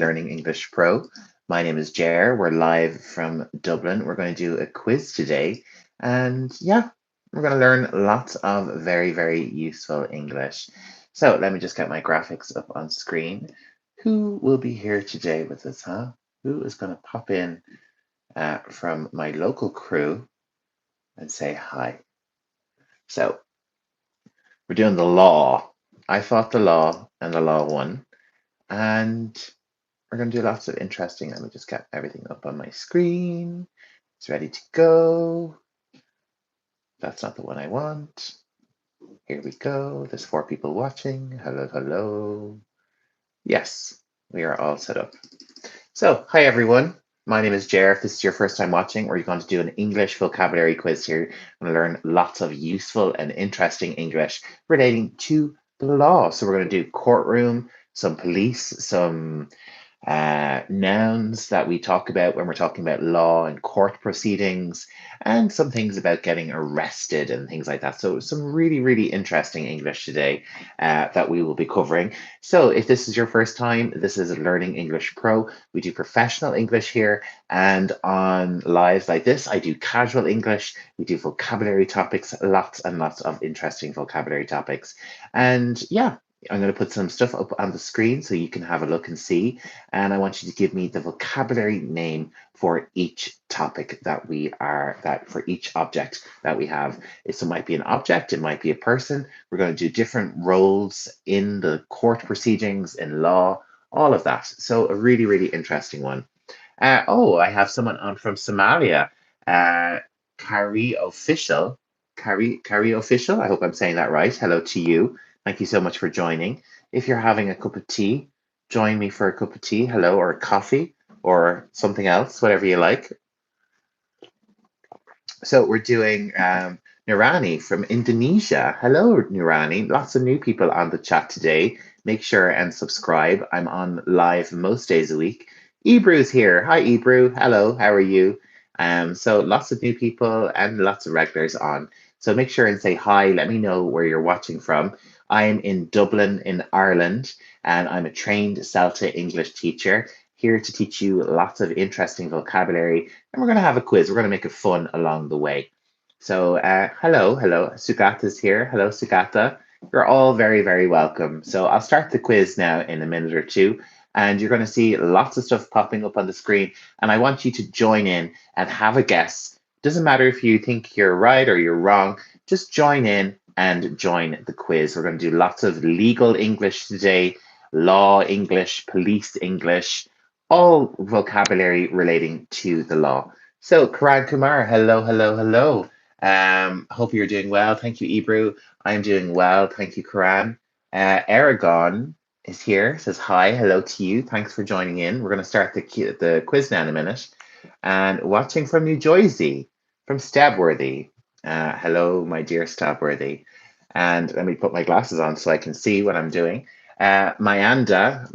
Learning English Pro. My name is Jer. We're live from Dublin. We're going to do a quiz today. And yeah, we're going to learn lots of very, very useful English. So let me just get my graphics up on screen. Who will be here today with us, huh? Who is going to pop in from my local crew and say hi? So we're doing the law. I fought the law and the law won. And we're going to do lots of interesting. Let me just get everything up on my screen. It's ready to go. That's not the one I want. Here we go. There's 4 people watching. Hello, hello. Yes, we are all set up. So, hi everyone. My name is Jer. If this is your first time watching, we're going to do an English vocabulary quiz here. I'm going to learn lots of useful and interesting English relating to the law. So we're going to do courtroom, some police, some nouns that we talk about when we're talking about law and court proceedings, and some things about getting arrested and things like that. So some really, really interesting English today that we will be covering. So if this is your first time, this is Learning English Pro. We do professional English here, and on lives like this, I do casual English. We do vocabulary topics, lots and lots of interesting vocabulary topics. And yeah, I'm going to put some stuff up on the screen so you can have a look and see. And I want you to give me the vocabulary name for each topic for each object that we have. So it might be an object, it might be a person. We're going to do different roles in the court proceedings, in law, all of that. So a really, really interesting one. I have someone on from Somalia. Kari Official. Kari Official, I hope I'm saying that right. Hello to you. Thank you so much for joining. If you're having a cup of tea, join me for a cup of tea, hello, or a coffee, or something else, whatever you like. So we're doing Nurani from Indonesia. Hello, Nurani. Lots of new people on the chat today. Make sure and subscribe. I'm on live most days a week. Ebru's here. Hi, Ebru. Hello, how are you? So lots of new people and lots of regulars on. So make sure and say hi. Let me know where you're watching from. I'm in Dublin in Ireland, and I'm a trained Celta English teacher here to teach you lots of interesting vocabulary, and we're going to have a quiz. We're going to make it fun along the way. So hello, Sugata's here. Hello, Sugata. You're all very, very welcome. So I'll start the quiz now in a minute or two, and you're going to see lots of stuff popping up on the screen, and I want you to join in and have a guess. Doesn't matter if you think you're right or you're wrong, just join in and join the quiz. We're going to do lots of legal English today, law English, police English, all vocabulary relating to the law. So, Karan Kumar, hello, hello, hello. Hope you're doing well. Thank you, Ebru. I'm doing well. Thank you, Karan. Aragon is here, says hi, hello to you. Thanks for joining in. We're going to start the quiz now in a minute. And watching from New Jersey, from Stabworthy. Hello, my dear Stabworthy. And let me put my glasses on so I can see what I'm doing. Mayanda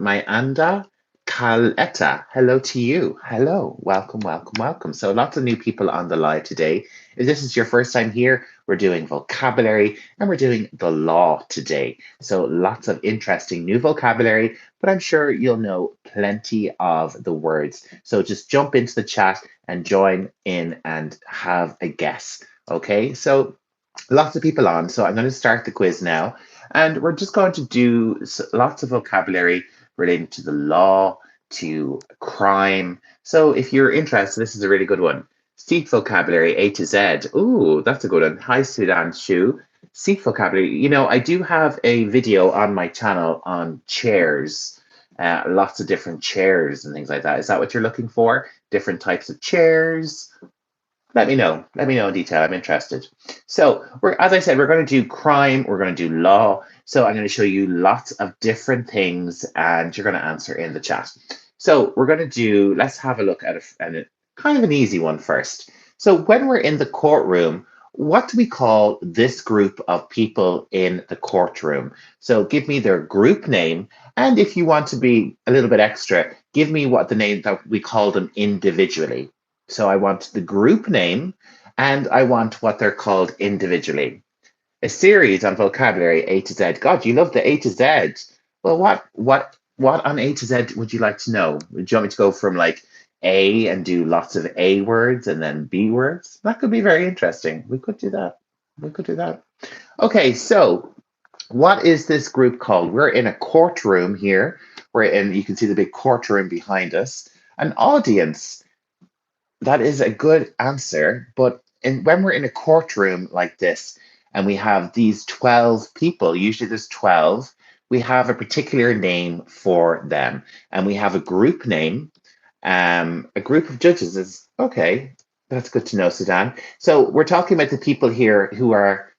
Caletta, hello to you. Hello, welcome, welcome, welcome. So lots of new people on the live today. If this is your first time here, we're doing vocabulary and we're doing the law today. So lots of interesting new vocabulary, but I'm sure you'll know plenty of the words. So just jump into the chat and join in and have a guess. Okay, so lots of people on. So I'm going to start the quiz now. And we're just going to do lots of vocabulary relating to the law, to crime. So if you're interested, this is a really good one. Seat vocabulary, A to Z. Ooh, that's a good one. Hi, Sudan Shu. Seat vocabulary. You know, I do have a video on my channel on chairs, lots of different chairs and things like that. Is that what you're looking for? Different types of chairs? Let me know. Let me know in detail. I'm interested. So, as I said, we're going to do crime. We're going to do law. So I'm going to show you lots of different things, and you're going to answer in the chat. So we're going to do. Let's have a look at a kind of an easy one first. So when we're in the courtroom, what do we call this group of people in the courtroom? So give me their group name, and if you want to be a little bit extra, give me what the name that we call them individually. So I want the group name and I want what they're called individually. A series on vocabulary A to Z. God, you love the A to Z. Well, what What on A to Z would you like to know? Would you want me to go from like A and do lots of A words and then B words? That could be very interesting. We could do that. We could do that. Okay, so what is this group called? We're in a courtroom here. We're in, you can see the big courtroom behind us. An audience. That is a good answer, but when we're in a courtroom like this and we have these 12 people, usually there's 12, we have a particular name for them. And we have a group name. A group of judges is okay. That's good to know, Sudan. So we're talking about the people here who are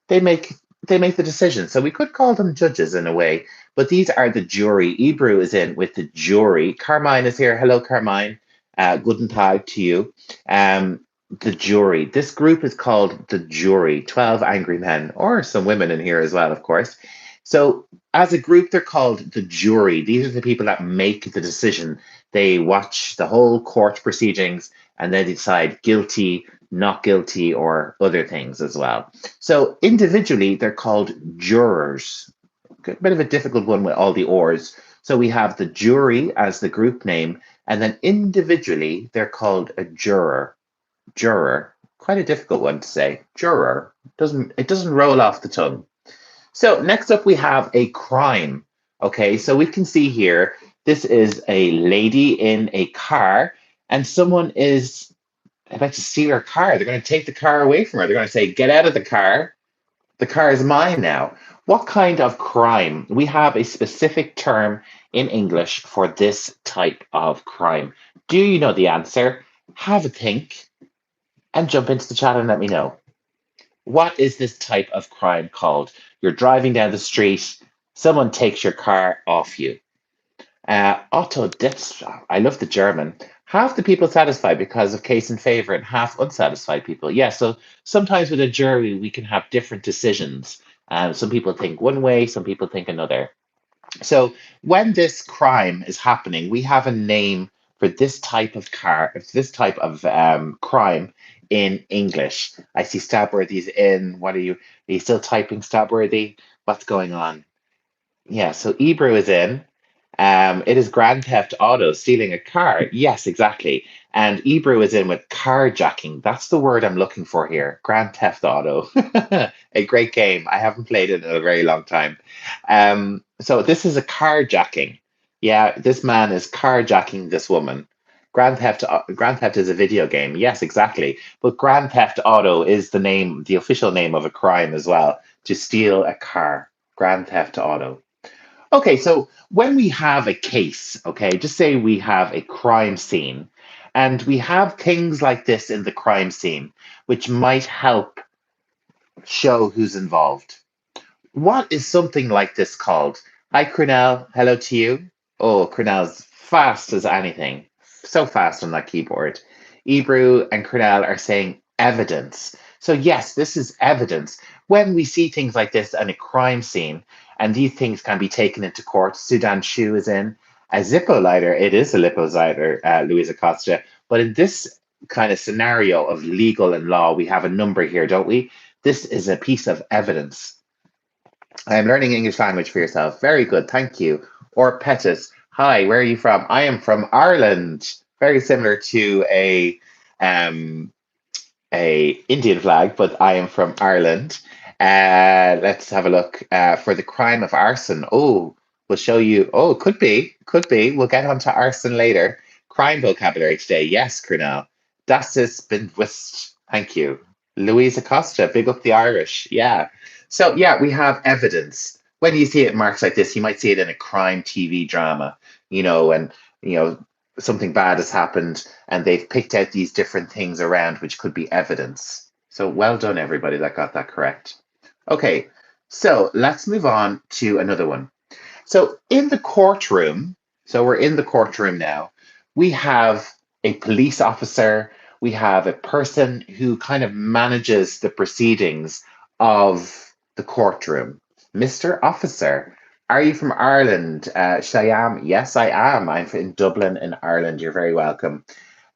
they make they make the decision. So we could call them judges in a way, but these are the jury. Ebru is in with the jury. Carmine is here. Hello, Carmine. Guten Tag to you. Um, the jury. This group is called the jury. 12 angry men, or some women in here as well, of course. So as a group, they're called the jury. These are the people that make the decision. They watch the whole court proceedings and then decide guilty, not guilty, or other things as well. So individually, they're called jurors. A bit of a difficult one with all the ors. So we have the jury as the group name, and then individually, they're called a juror. Juror. Quite a difficult one to say. Juror. It doesn't roll off the tongue. So next up, we have a crime. Okay, so we can see here, this is a lady in a car, and someone is about to steal her car. They're going to take the car away from her. They're going to say, "Get out of the car. The car is mine now." What kind of crime? We have a specific term in English for this type of crime. Do you know the answer? Have a think and jump into the chat and let me know. What is this type of crime called? You're driving down the street, someone takes your car off you. Otto Ditzstraff. I love the German. Half the people satisfied because of case in favor and half unsatisfied people. Yeah, so sometimes with a jury, we can have different decisions. Some people think one way, some people think another. So when this crime is happening, we have a name for this type of this type of crime in English. I see Stabworthy's in. What are you still typing, Stabworthy? What's going on? Yeah, so Ebru is in. It is Grand Theft Auto, stealing a car. Yes, exactly. And Ebru is in with carjacking. That's the word I'm looking for here. Grand Theft Auto. A great game. I haven't played it in a very long time. So this is a carjacking. Yeah, this man is carjacking this woman. Grand Theft is a video game. Yes, exactly. But Grand Theft Auto is the name, the official name of a crime as well, to steal a car. Grand Theft Auto. Okay, so when we have a case, okay, just say we have a crime scene, and we have things like this in the crime scene, which might help show who's involved. What is something like this called? Hi, Crunel. Hello to you. Oh, Crunel's fast as anything. So fast on that keyboard. Ebru and Crunel are saying evidence. So, yes, this is evidence. When we see things like this in a crime scene, and these things can be taken into court, Sudan Shu is in. A Zippo lighter, it is a Lippo lighter, Louisa Costa. But in this kind of scenario of legal and law, we have a number here, don't we? This is a piece of evidence. I am learning English language for yourself. Very good, thank you. Or Pettis, hi, where are you from? I am from Ireland. Very similar to um, a Indian flag, but I am from Ireland. Let's have a look for the crime of arson. Oh, we'll show you. Oh, could be, could be. We'll get onto arson later. Crime vocabulary today. Yes, Cornell. Das ist bewusst. Thank you. Louise Acosta, big up the Irish. Yeah. So, yeah, we have evidence. When you see it marks like this, you might see it in a crime TV drama, and, something bad has happened and they've picked out these different things around which could be evidence. So well done, everybody that got that correct. Okay, so let's move on to another one. So in the courtroom, so we're in the courtroom now, we have a police officer, we have a person who kind of manages the proceedings of the courtroom. Mr. Officer, are you from Ireland? Shyam, yes, I am. I'm in Dublin in Ireland. You're very welcome.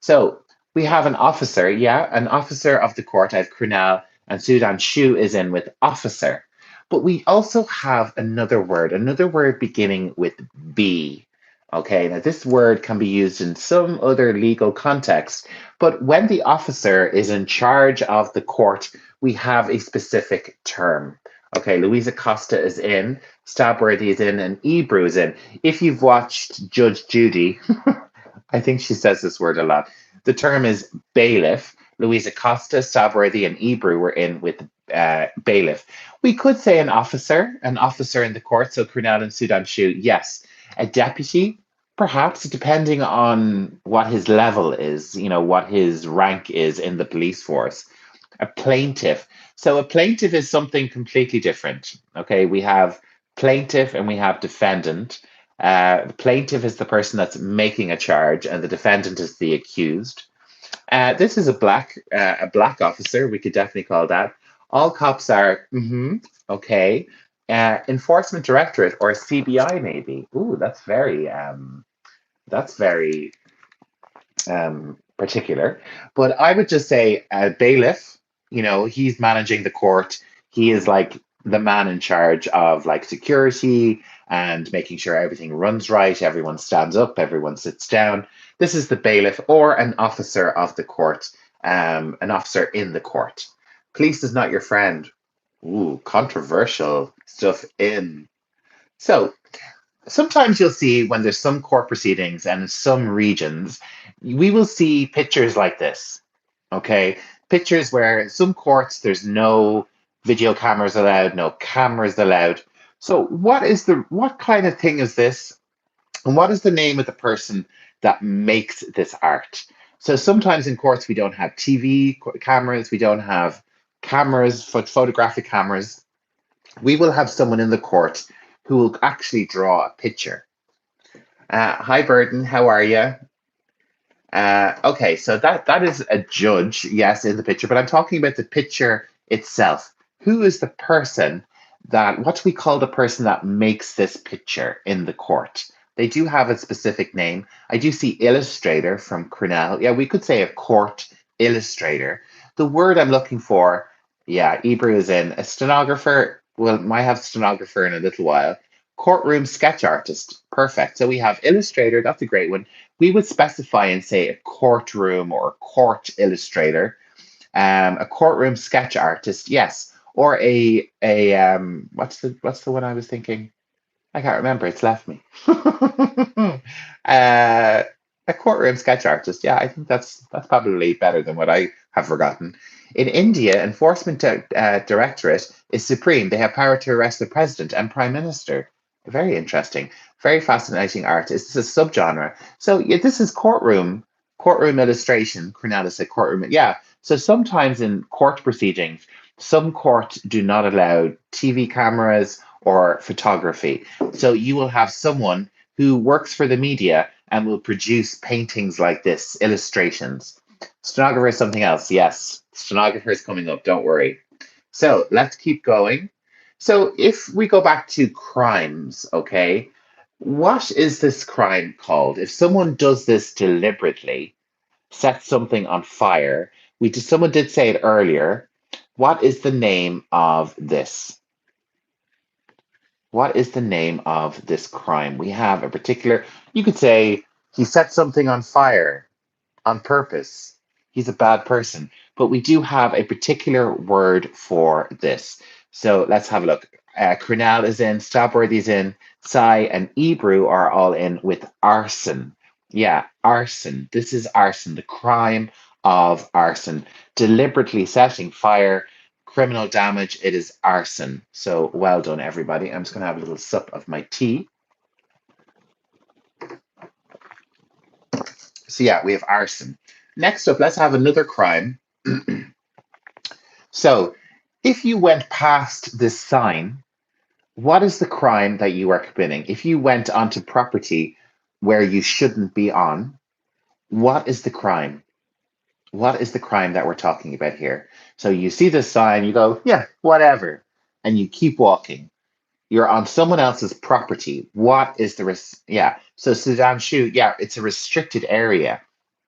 So we have an officer, yeah, an officer of the court. I have Crunel and Sudan Shu is in with officer. But we also have another word beginning with B. Okay, now this word can be used in some other legal context, but when the officer is in charge of the court, we have a specific term. Okay, Louisa Costa is in, Stabworthy is in, and Ebru is in. If you've watched Judge Judy, I think she says this word a lot. The term is bailiff. Louisa Costa, Stabworthy, and Ebru were in with bailiff. We could say an officer in the court, so Cornell and Sudan Shu, yes. A deputy, perhaps, depending on what his level is, what his rank is in the police force. A plaintiff. So a plaintiff is something completely different. Okay, we have plaintiff and we have defendant. The plaintiff is the person that's making a charge, and the defendant is the accused. This is a black officer. We could definitely call that. All cops are okay. Enforcement Directorate or CBI maybe. Ooh, that's very particular. But I would just say bailiff. He's managing the court. He is like the man in charge of like security and making sure everything runs right. Everyone stands up. Everyone sits down. This is the bailiff or an officer of the court. An officer in the court. Police is not your friend. Ooh, controversial stuff in. So sometimes you'll see when there's some court proceedings and in some regions, we will see pictures like this. Okay. Pictures where some courts there's no video cameras allowed, no cameras allowed. So what kind of thing is this? And what is the name of the person that makes this art? So sometimes in courts we don't have TV cameras, we don't have cameras, photographic cameras. We will have someone in the court who will actually draw a picture. Hi, Burden. How are you? Okay, so that is a judge, yes, in the picture, but I'm talking about the picture itself. Who is the person what do we call the person that makes this picture in the court? They do have a specific name. I do see illustrator from Cornell. Yeah, we could say a court illustrator. The word I'm looking for, yeah, Ebru is in. A stenographer, well, might have stenographer in a little while. Courtroom sketch artist, perfect. So we have illustrator, that's a great one. We would specify and say a courtroom or a court illustrator, a courtroom sketch artist, yes, or what's the one I was thinking? I can't remember. It's left me. A courtroom sketch artist. Yeah, I think that's probably better than what I have forgotten. In India, Directorate is supreme. They have power to arrest the president and prime minister. Very interesting. Very fascinating art. This is a subgenre. So yeah, this is courtroom illustration. Cornelis said courtroom. Yeah. So sometimes in court proceedings, some courts do not allow TV cameras or photography. So you will have someone who works for the media and will produce paintings like this, illustrations. Stenographer is something else. Yes, stenographer is coming up. Don't worry. So let's keep going. So if we go back to crimes, okay, what is this crime called? If someone does this deliberately, sets something on fire, someone did say it earlier. What is the name of this? What is the name of this crime? We have a particular, you could say he set something on fire on purpose. He's a bad person. But we do have a particular word for this. So let's have a look. Cornell is in, Stopworthy is in, Sai and Ebru are all in with arson. Yeah, arson. This is arson, the crime of arson. Deliberately setting fire, criminal damage, it is arson. So well done, everybody. I'm just going to have a little sup of my tea. So yeah, we have arson. Next up, let's have another crime. So if you went past this sign, what is the crime that you are committing? If you went onto property where you shouldn't be on, what is the crime? What is the crime that we're talking about here? So you see this sign, you go, yeah, whatever, and you keep walking. You're on someone else's property. What is yeah? So Sudan Shu, yeah, it's a restricted area.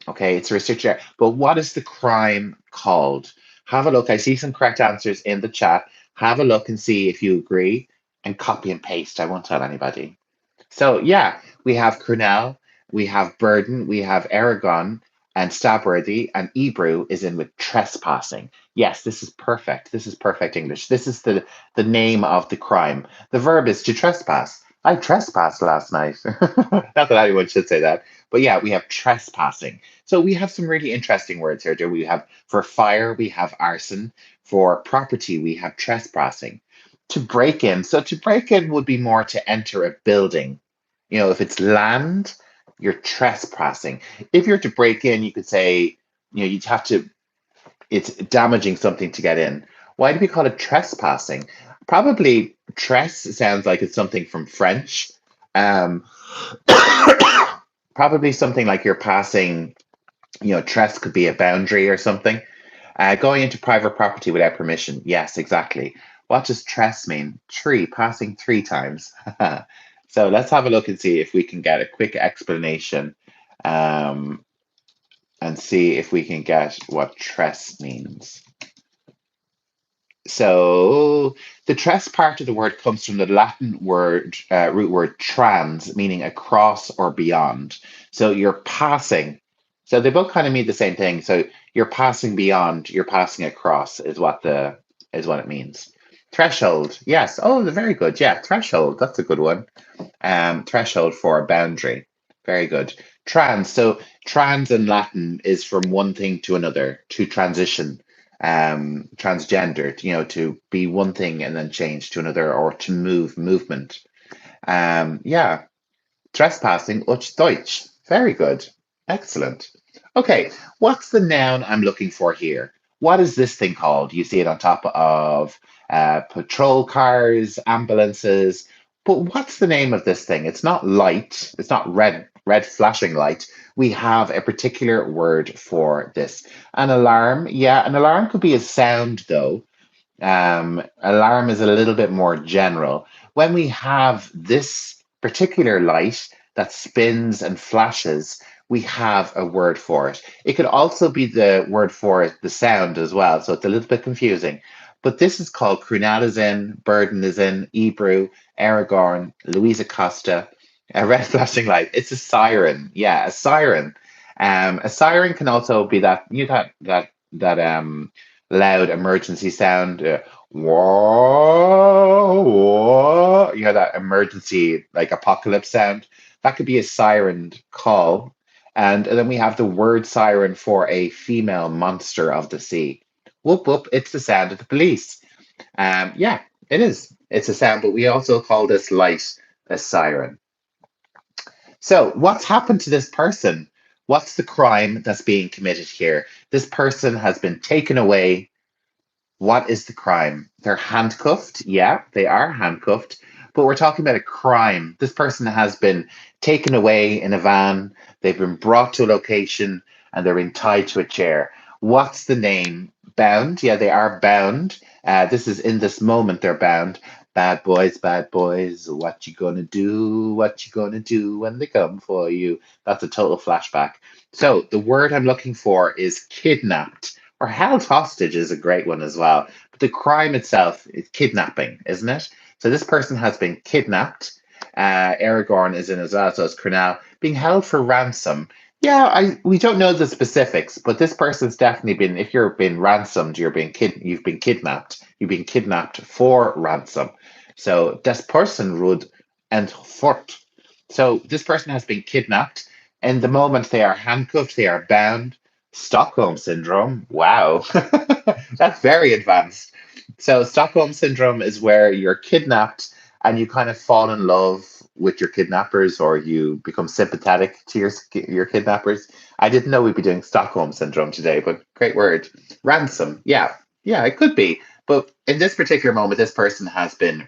Okay, it's a restricted area. But what is the crime called? Have a look. I see some correct answers in the chat. Have a look and see if you agree and copy and paste. I won't tell anybody. So yeah, we have Cornell, we have Burden, we have Aragon and Stabworthy, and Ebrew is in with trespassing. Yes, this is perfect. This is perfect English. This is the name of the crime. The verb is to trespass. I trespassed last night. Not that anyone should say that, but yeah, we have trespassing. So we have some really interesting words here. We have for fire, we have arson. For property, we have trespassing. To break in, so to break in would be more to enter a building. If it's land, you're trespassing. If you're to break in, you could say, you'd have to, it's damaging something to get in. Why do we call it trespassing? Probably tres sounds like it's something from French. Um, Probably something like you're passing, tres could be a boundary or something. Going into private property without permission. Yes, exactly. What does tres mean? Tree, passing three times. So let's have a look and see if we can get a quick explanation um, and see if we can get what tres means. So the tres part of the word comes from the Latin word root word trans, meaning across or beyond. So you're passing. So they both kind of mean the same thing. So you're passing beyond, you're passing across is what it means. Threshold, yes. Oh, very good. Yeah, threshold. That's a good one. Threshold for a boundary. Very good. Trans. So trans in Latin is from one thing to another, to transition, transgendered, to be one thing and then change to another or to movement. Yeah, trespassing, Utsch Deutsch. Very good. Excellent. Okay, what's the noun I'm looking for here? What is this thing called? You see it on top of patrol cars, ambulances. But what's the name of this thing? It's not light. It's not red flashing light. We have a particular word for this. An alarm. Yeah, an alarm could be a sound though. Alarm is a little bit more general. When we have this particular light that spins and flashes, we have a word for it. It could also be the word for it, the sound as well. So it's a little bit confusing. But this is called Crunal is in, Burden is in, Ebrew, Aragorn, Louisa Costa, a red flashing light. It's a siren. Yeah, a siren. A siren can also be that that loud emergency sound. Whoa, whoa, that emergency like apocalypse sound. That could be a siren call. And then we have the word siren for a female monster of the sea. Whoop whoop, it's the sound of the police. Yeah, it is. It's a sound, but we also call this light a siren. So, what's happened to this person? What's the crime that's being committed here? This person has been taken away. What is the crime? They're handcuffed. Yeah, they are handcuffed. But we're talking about a crime. This person has been taken away in a van. They've been brought to a location and they're being tied to a chair. What's the name? Bound. Yeah, they are bound. This is in this moment they're bound. Bad boys, what you gonna do? What you gonna do when they come for you? That's a total flashback. So the word I'm looking for is kidnapped. Or held hostage is a great one as well. But the crime itself is kidnapping, isn't it? So this person has been kidnapped. Aragorn is in as well, so it's Cornell being held for ransom. Yeah, we don't know the specifics, but this person's definitely been. If you're being ransomed, you've been kidnapped. You've been kidnapped for ransom. So das Person would entfort. So this person has been kidnapped. And the moment they are handcuffed, they are bound. Stockholm syndrome. Wow. That's very advanced. So, Stockholm syndrome is where you're kidnapped and you kind of fall in love with your kidnappers or you become sympathetic to your kidnappers. I didn't know we'd be doing Stockholm syndrome today, but great word. Ransom. Yeah. Yeah, it could be. But in this particular moment, this person has been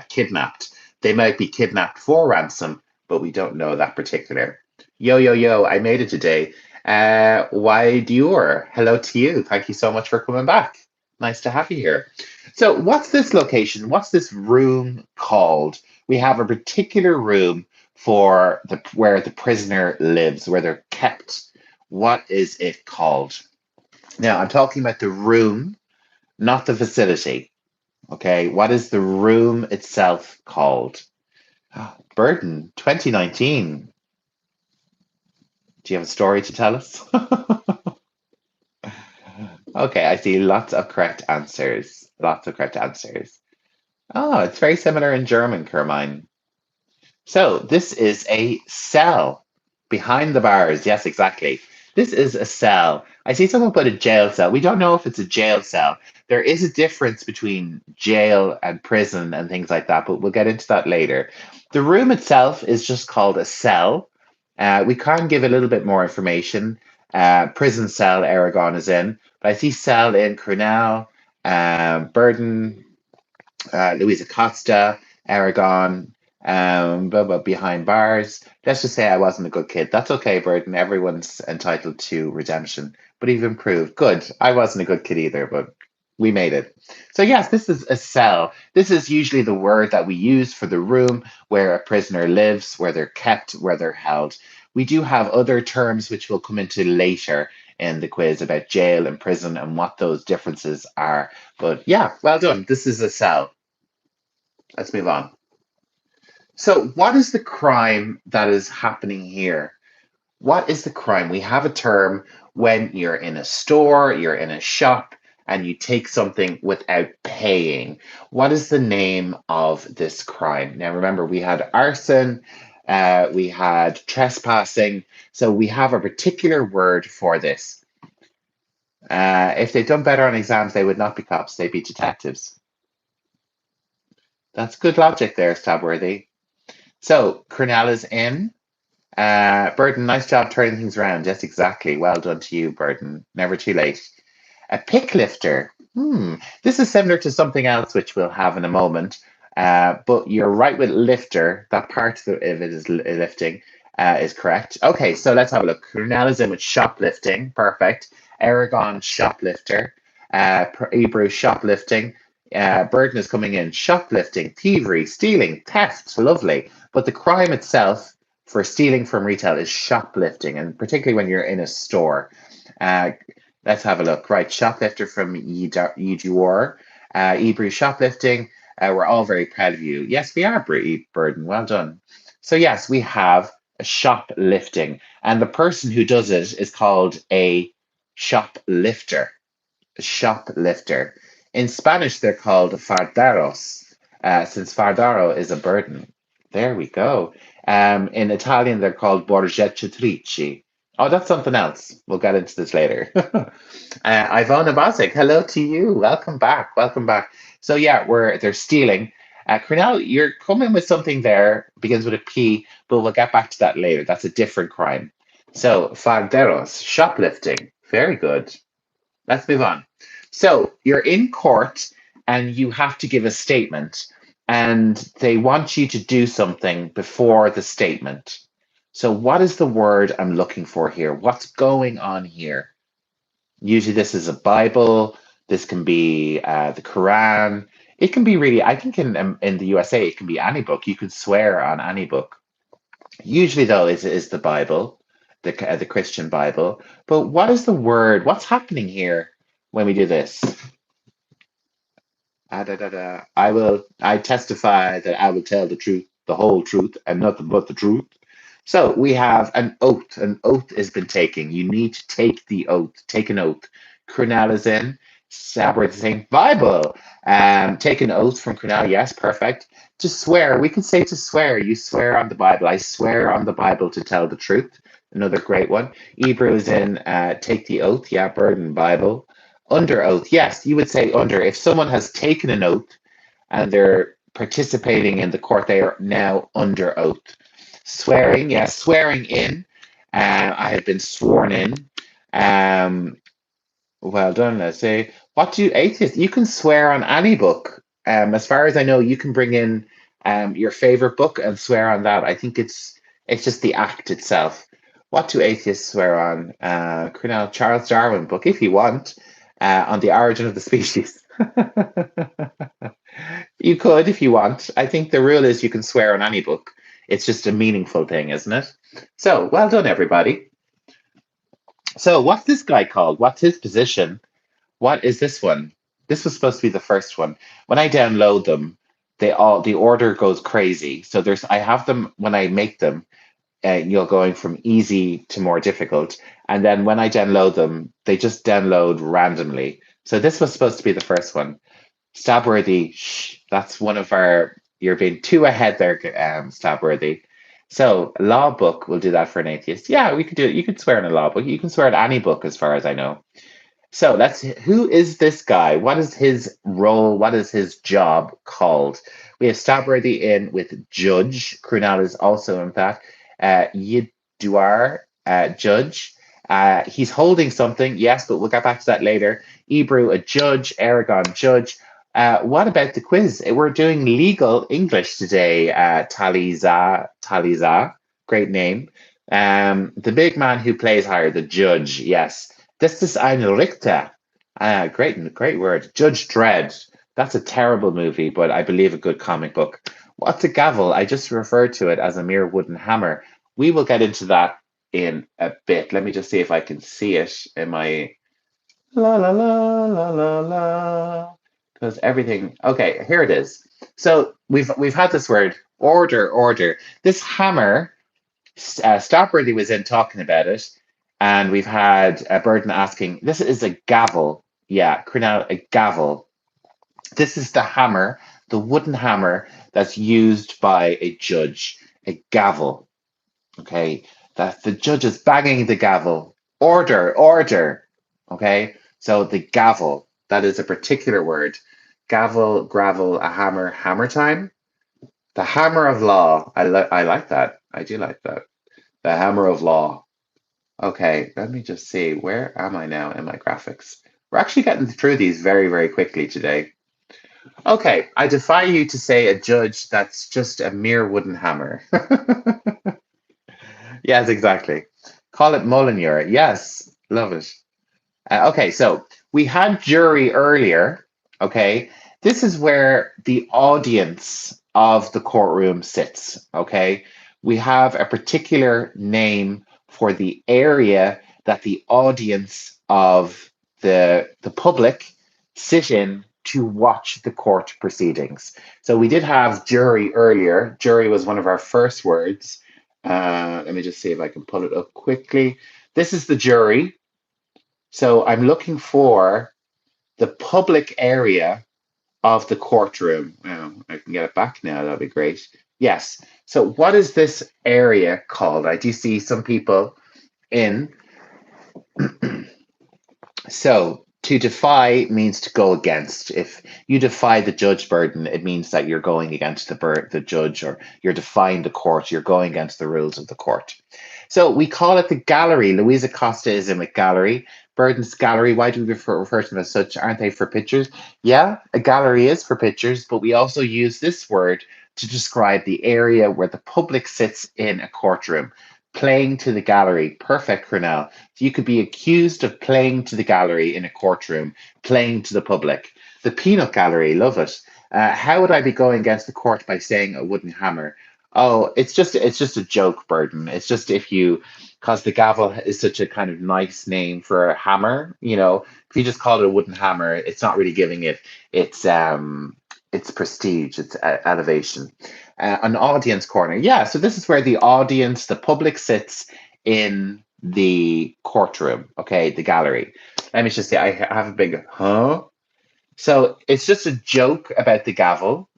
kidnapped. They might be kidnapped for ransom, but we don't know that particular. Yo, yo, yo, I made it today. Why Dior? Hello to you. Thank you so much for coming back. Nice to have you here. So, what's this location? What's this room called? We have a particular room for the where the prisoner lives, where they're kept. What is it called? Now, I'm talking about the room, not the facility. Okay, what is the room itself called? Burton, 2019. Do you have a story to tell us? Okay, I see lots of correct answers. Lots of correct answers. Oh, it's very similar in German, Carmine. So this is a cell behind the bars. Yes, exactly. This is a cell. I see someone put a jail cell. We don't know if it's a jail cell. There is a difference between jail and prison and things like that, but we'll get into that later. The room itself is just called a cell. We can give a little bit more information. Prison cell Aragon is in, but I see cell in Cornell, Burden, Louisa Costa, Aragon, but behind bars. Let's just say I wasn't a good kid. That's okay, Burden. Everyone's entitled to redemption. But you've improved. Good. I wasn't a good kid either, but we made it. So, yes, this is a cell. This is usually the word that we use for the room where a prisoner lives, where they're kept, where they're held. We do have other terms which we'll come into later in the quiz about jail and prison and what those differences are. But yeah, well done. This is a cell. Let's move on. So, what is the crime that is happening here? What is the crime? We have a term when you're in a store, you're in a shop, and you take something without paying. What is the name of this crime? Now, remember, we had arson, we had trespassing, so we have a particular word for this. If they'd done better on exams, they would not be cops, they'd be detectives. That's good logic there, Stabworthy. So, Cornell is in. Burton, nice job turning things around. Yes, exactly. Well done to you, Burton. Never too late. A pick lifter. This is similar to something else which we'll have in a moment. But you're right with lifter. That part of it is lifting is correct. Okay, so let's have a look. Cornell is in with shoplifting. Perfect. Aragon, shoplifter. Hebrew, shoplifting. Burton is coming in. Shoplifting, thievery, stealing, theft. Lovely. But the crime itself for stealing from retail is shoplifting, and particularly when you're in a store. Uh, let's have a look. Right, shoplifter from Yidur, Hebrew shoplifting. We're all very proud of you. Yes, we are, Burden. Well done. So, yes, we have a shoplifting, and the person who does it is called a shoplifter. A shoplifter. In Spanish, they're called fardaros, since fardaro is a burden. There we go. In Italian, they're called borghettatrici. Oh, that's something else. We'll get into this later. Ivona Bosic, hello to you. Welcome back. Welcome back. So yeah, they're stealing. Cornell, you're coming with something there, begins with a P, but we'll get back to that later. That's a different crime. So, farderos, shoplifting. Very good. Let's move on. So you're in court and you have to give a statement, and they want you to do something before the statement. So, what is the word I'm looking for here? What's going on here? Usually, this is a Bible. This can be the Quran. It can be really, I think in the USA, it can be any book. You can swear on any book. Usually, though, is the Bible, the Christian Bible. But what is the word? What's happening here when we do this? Da, da, da. I testify that I will tell the truth, the whole truth, and nothing but the truth. So we have an oath. An oath has been taken. You need to take the oath. Take an oath. Cornell is in. Sabra is saying Bible. Take an oath from Cornell. Yes, perfect. To swear, we can say to swear. You swear on the Bible. I swear on the Bible to tell the truth. Another great one. Hebrew is in. Take the oath. Yeah, burden Bible. Under oath. Yes, you would say under. If someone has taken an oath and they're participating in the court, they are now under oath. Swearing, yes, swearing in. I have been sworn in. Um, well done, let's say. What do atheists? You can swear on any book. As far as I know, you can bring in your favorite book and swear on that. I think it's just the act itself. What do atheists swear on? Cornell Charles Darwin book, if you want, on the origin of the species. You could if you want. I think the rule is you can swear on any book. It's just a meaningful thing, isn't it? So, well done, everybody. So, what's this guy called? What's his position? What is this one? This was supposed to be the first one. When I download them, the order goes crazy. So there's I have them when I make them, you're going from easy to more difficult. And then when I download them, they just download randomly. So this was supposed to be the first one. Stabworthy, shh, that's one of our, you're being too ahead there, Stabworthy. So, law book will do that for an atheist. Yeah, we could do it. You could swear in a law book. You can swear in any book, as far as I know. So let's. Who is this guy? What is his role? What is his job called? We have Stabworthy in with Judge. Crunal is also, in fact, Yiduar, Judge. He's holding something, yes, but we'll get back to that later. Ebru, a judge. Aragon, judge. What about the quiz? We're doing legal English today. Taliza, great name. The big man who plays higher, the judge, yes. Das ist ein Richter. Great word. Judge Dredd. That's a terrible movie, but I believe a good comic book. What's a gavel? I just referred to it as a mere wooden hammer. We will get into that in a bit. Let me just see if I can see it in my la la la la la la. Because everything. Okay, here it is. So we've had this word order. This hammer, Stopworthy was in talking about it, and we've had Burden asking, this is a gavel. Yeah, Cornell, a gavel. This is the hammer, the wooden hammer that's used by a judge, a gavel. Okay, that the judge is banging the gavel. Order. Okay, so the gavel, that is a particular word. Gavel, gravel, a hammer, hammer time. The hammer of law. I like that. I do like that. The hammer of law. Okay, let me just see. Where am I now in my graphics? We're actually getting through these very, very quickly today. Okay, I defy you to say a judge that's just a mere wooden hammer. Yes, exactly. Call it Molyneux. Yes, love it. Okay, so we had jury earlier. Okay, this is where the audience of the courtroom sits. Okay, we have a particular name for the area that the audience of the public sit in to watch the court proceedings. So we did have jury earlier. Jury was one of our first words. Let me just see if I can pull it up quickly. This is the jury. So I'm looking for the public area of the courtroom. Oh, I can get it back now. That'll be great. Yes. So what is this area called? I do see some people in. So to defy means to go against. If you defy the judge burden, it means that you're going against the judge, or you're defying the court. You're going against the rules of the court. So we call it the gallery. Louisa Costa is in with gallery. Burden's gallery. Why do we refer to them as such? Aren't they for pictures? Yeah, a gallery is for pictures, but we also use this word to describe the area where the public sits in a courtroom. Playing to the gallery. Perfect, Cornell. So you could be accused of playing to the gallery in a courtroom, playing to the public. The peanut gallery, love it. How would I be going against the court by saying a wooden hammer? Oh, it's just a joke, Burden. It's just if you, because the gavel is such a kind of nice name for a hammer. If you just call it a wooden hammer, it's not really giving it its prestige, its elevation. An audience corner, yeah. So this is where the audience, the public, sits in the courtroom. Okay, the gallery. Let me just say, I have a big huh. So it's just a joke about the gavel.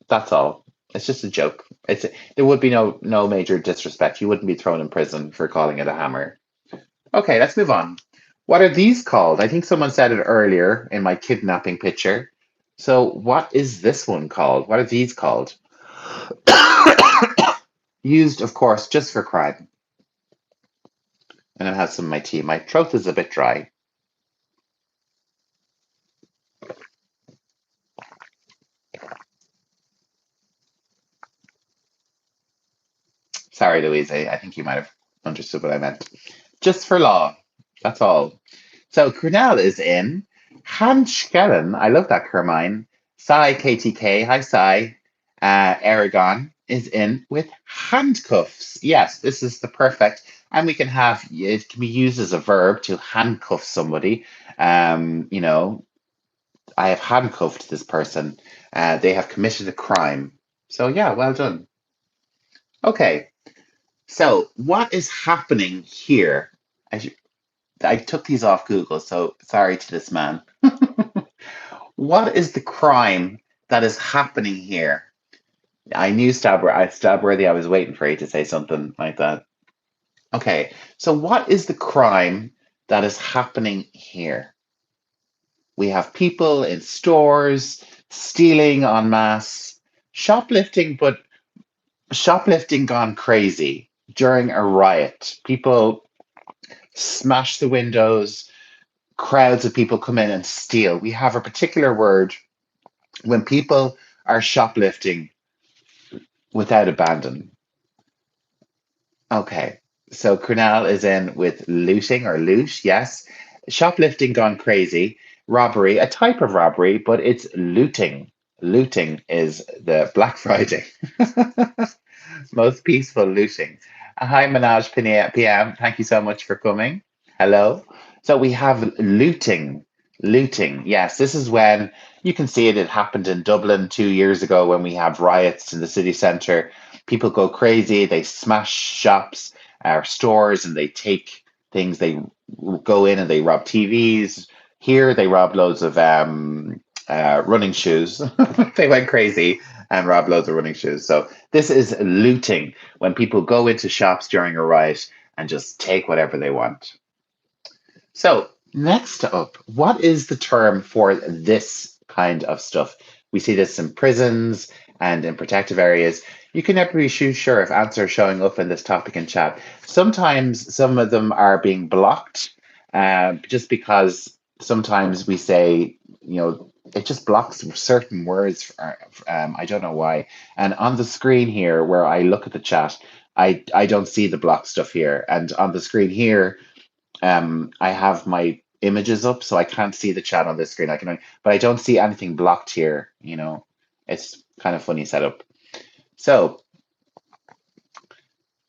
That's all. It's just a joke. There would be no major disrespect. You wouldn't be thrown in prison for calling it a hammer. Okay, let's move on. What are these called? I think someone said it earlier in my kidnapping picture. So what is this one called? What are these called? Used, of course, just for crime. And I'll have some of my tea. My throat is a bit dry. Sorry, Louise. I think you might have understood what I meant. Just for law. That's all. So Cornell is in. Hanskellen, I love that, Carmine. Sai KTK, hi Sai. Aragon is in with handcuffs. Yes, this is the perfect, and we can have it can be used as a verb to handcuff somebody. Um, you know, I have handcuffed this person. They have committed a crime. So yeah, well done. Okay, so what is happening here? I took these off Google, so sorry to this man. What is the crime that is happening here? I knew Stabworthy. I was waiting for you to say something like that. Okay, so what is the crime that is happening here? We have people in stores stealing en masse, shoplifting, but shoplifting gone crazy during a riot. People smash the windows, crowds of people come in and steal. We have a particular word when people are shoplifting without abandon. Okay, so Cornell is in with looting or loot, yes. Shoplifting gone crazy. Robbery, a type of robbery, but it's looting. Looting is the Black Friday. Most peaceful looting. Hi, Manaj PM. Thank you so much for coming. Hello. So we have looting. Looting. Yes, this is when you can see it. It happened in Dublin 2 years ago when we have riots in the city centre. People go crazy. They smash shops or stores and they take things. They go in and they rob TVs. Here they rob loads of running shoes. They went crazy and robbed loads of running shoes. So this is looting when people go into shops during a riot and just take whatever they want. So, next up, what is the term for this kind of stuff? We see this in prisons and in protective areas. You can never be sure if answers are showing up in this topic in chat. Sometimes some of them are being blocked just because sometimes we say, it just blocks certain words. I don't know why. And on the screen here, where I look at the chat, I don't see the block stuff here. And on the screen here, I have my images up, so I can't see the chat on this screen. But I don't see anything blocked here. It's kind of funny setup. So,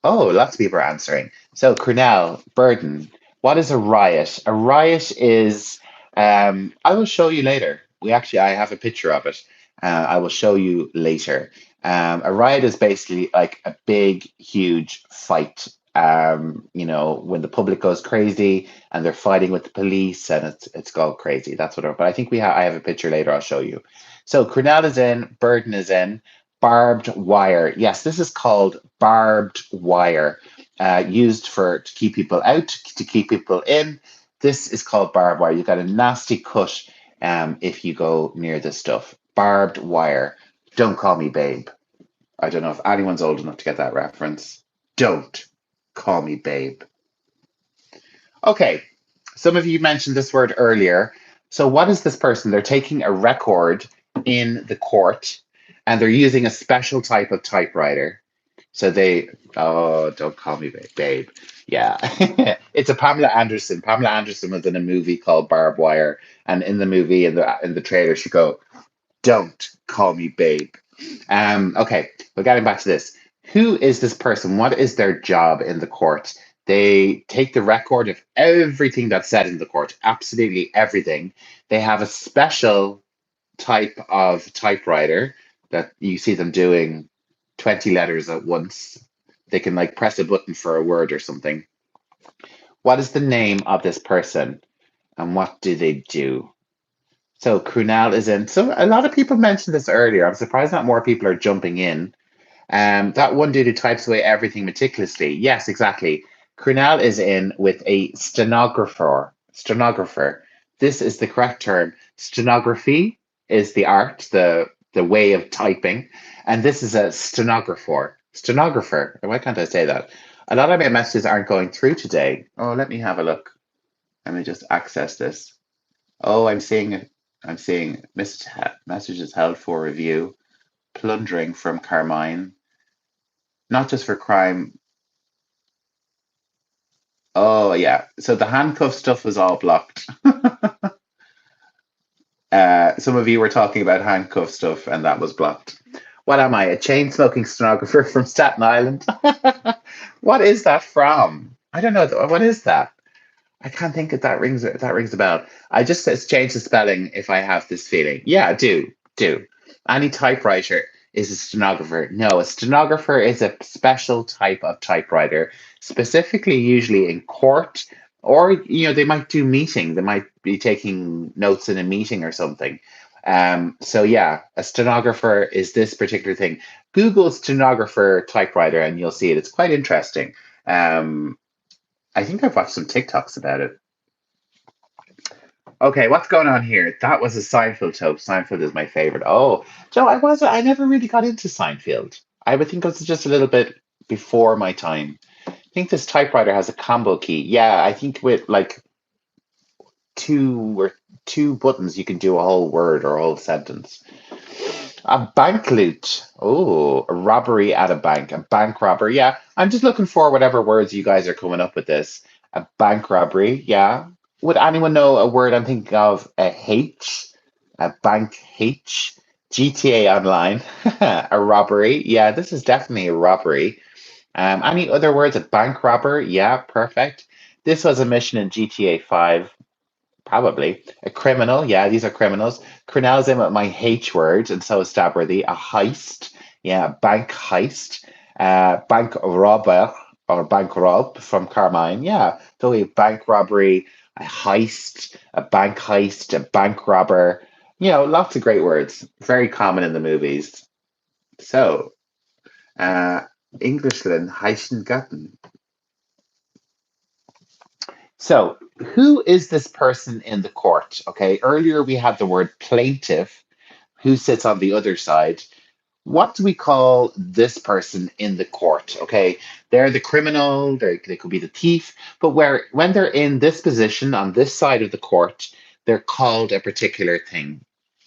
oh, lots of people are answering. So, Cornell, Burden, what is a riot? A riot is, I will show you later. I have a picture of it. I will show you later. A riot is basically like a big, huge fight. When the public goes crazy and they're fighting with the police and it's gone crazy. That's what. But I think I have a picture later. I'll show you. So Cornell is in, Burden is in, barbed wire. Yes, this is called barbed wire, used to keep people out, to keep people in. This is called barbed wire. You've got a nasty cut if you go near this stuff. Barbed wire. Don't call me babe. I don't know if anyone's old enough to get that reference. Don't call me babe. Okay, some of you mentioned this word earlier. So, what is this person? They're taking a record in the court and they're using a special type of typewriter. So oh, don't call me babe. Yeah, it's a Pamela Anderson. Pamela Anderson was in a movie called Barbed Wire, and in the movie, in the trailer, she go, "Don't call me babe." Okay, but getting back to this, who is this person? What is their job in the court? They take the record of everything that's said in the court, absolutely everything. They have a special type of typewriter that you see them doing 20 letters at once. They can like press a button for a word or something. What is the name of this person and what do they do? So Krunal is in. So a lot of people mentioned this earlier. I'm surprised not more people are jumping in. That one dude who types away everything meticulously. Yes, exactly. Krunal is in with a stenographer. Stenographer. This is the correct term. Stenography is the art, the way of typing, and this is a stenographer. Stenographer. Why can't I say that? A lot of my messages aren't going through today. Oh, let me have a look. Let me just access this. Oh, I'm seeing messages held for review. Plundering from Carmine. Not just for crime. Oh yeah. So the handcuff stuff was all blocked. Some of you were talking about handcuff stuff, and that was blocked. What am I? A chain smoking stenographer from Staten Island? What is that from? I don't know. What is that? I can't think if that rings a bell. I just says change the spelling if I have this feeling. Yeah, do. Any typewriter is a stenographer. No, a stenographer is a special type of typewriter, specifically usually in court, or they might do meeting. They might be taking notes in a meeting or something. So yeah, a stenographer is this particular thing. Google stenographer typewriter and you'll see it. It's quite interesting. Um, I think I've watched some TikToks about it. Okay, what's going on here? That was a Seinfeld tope. Seinfeld is my favorite. Oh, Joe, I never really got into Seinfeld. I would think it was just a little bit before my time. I think this typewriter has a combo key. Yeah, I think with like two buttons you can do a whole word or a whole sentence. A bank loot. Oh, a robbery at a bank. A bank robbery. Yeah, I'm just looking for whatever words you guys are coming up with this. A bank robbery. Yeah. Would anyone know a word I'm thinking of? A H. A bank H. GTA Online. A robbery. Yeah, this is definitely a robbery. Any other words? A bank robber. Yeah, perfect. This was a mission in GTA 5. Probably. A criminal. Yeah, these are criminals. Cornell's in with my H word, and so is Stabworthy. A heist. Yeah, bank heist. Bank robber or bank rob from Carmine. Yeah, so we have bank robbery, a heist, a bank heist, a bank robber. Lots of great words. Very common in the movies. So, uh, Englishland, Heischen Gatten. So, who is this person in the court? Okay, earlier we had the word plaintiff, who sits on the other side. What do we call this person in the court? Okay, they're the criminal, they could be the thief, but when they're in this position on this side of the court, they're called a particular thing.